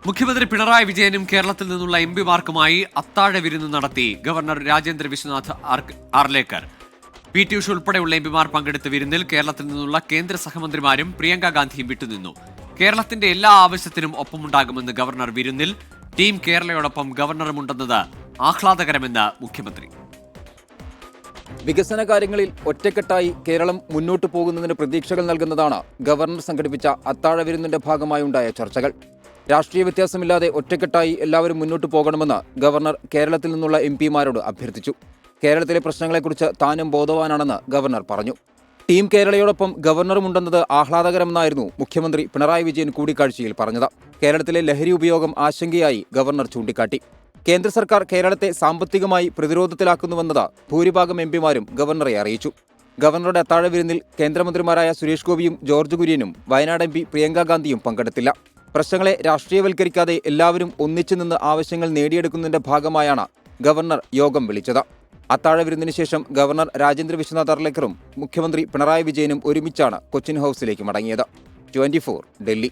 മുഖ്യമന്ത്രി പിണറായി വിജയനും കേരളത്തിൽ നിന്നുള്ള എംപിമാർക്കുമായി അത്താഴ വിരുന്ന് നടത്തി ഗവർണർ രാജേന്ദ്ര വിശ്വനാഥ് ആർലേക്കർ. പി.ടി. ഉഷ ഉൾപ്പെടെയുള്ള എംപിമാർ പങ്കെടുത്ത വിരുന്നിൽ കേരളത്തിൽ നിന്നുള്ള കേന്ദ്ര സഹമന്ത്രിമാരും പ്രിയങ്ക ഗാന്ധിയും വിട്ടുനിന്നു. കേരളത്തിന്റെ എല്ലാ ആവശ്യത്തിനും ഒപ്പമുണ്ടാകുമെന്ന് ഗവർണർ വിരുന്നിൽ. ടീം കേരളയോടൊപ്പം ഗവർണറുമുണ്ടെന്നത് ആഹ്ലാദകരമെന്ന് മുഖ്യമന്ത്രി. വികസന കാര്യങ്ങളിൽ ഒറ്റക്കെട്ടായി കേരളം മുന്നോട്ടു പോകുന്നതിന് പ്രതീക്ഷകൾ നൽകുന്നതാണ് ഗവർണർ സംഘടിപ്പിച്ച അത്താഴ വിരുന്നിന്റെ ഭാഗമായുണ്ടായ ചർച്ചകൾ. രാഷ്ട്രീയ വ്യത്യാസമില്ലാതെ ഒറ്റക്കെട്ടായി എല്ലാവരും മുന്നോട്ടു പോകണമെന്ന് ഗവർണർ കേരളത്തിൽ നിന്നുള്ള എംപിമാരോട് അഭ്യർത്ഥിച്ചു. കേരളത്തിലെ പ്രശ്നങ്ങളെക്കുറിച്ച് താനും ബോധവാനാണെന്ന് ഗവർണർ പറഞ്ഞു. ടീം കേരളയോടൊപ്പം ഗവർണറുമുണ്ടെന്നത് ആഹ്ലാദകരമെന്നായിരുന്നു മുഖ്യമന്ത്രി പിണറായി വിജയൻ കൂടിക്കാഴ്ചയിൽ പറഞ്ഞത്. കേരളത്തിലെ ലഹരി ഉപയോഗം ആശങ്കയായി ഗവർണർ ചൂണ്ടിക്കാട്ടി. കേന്ദ്ര സർക്കാർ കേരളത്തെ സാമ്പത്തികമായി പ്രതിരോധത്തിലാക്കുന്നുവെന്നത് ഭൂരിഭാഗം എംപിമാരും ഗവർണറെ അറിയിച്ചു. ഗവർണറുടെ അത്താഴ വിരുന്നിൽ കേന്ദ്രമന്ത്രിമാരായ സുരേഷ് ഗോപിയും ജോർജ് കുര്യനും വയനാട് എംപി പ്രിയങ്ക ഗാന്ധിയും പങ്കെടുത്തില്ല. പ്രശ്നങ്ങളെ രാഷ്ട്രീയവൽക്കരിക്കാതെ എല്ലാവരും ഒന്നിച്ചു നിന്ന് ആവശ്യങ്ങൾ നേടിയെടുക്കുന്നതിന്റെ ഭാഗമായാണ് ഗവർണർ യോഗം വിളിച്ചത്. അത്താഴ വിരുന്നിന് ശേഷം ഗവർണർ രാജേന്ദ്ര വിശ്വനാഥ് ആർലേക്കറും മുഖ്യമന്ത്രി പിണറായി വിജയനും ഒരുമിച്ചാണ് കൊച്ചിൻ ഹൗസിലേക്ക് മടങ്ങിയത്. 24 ഡൽഹി.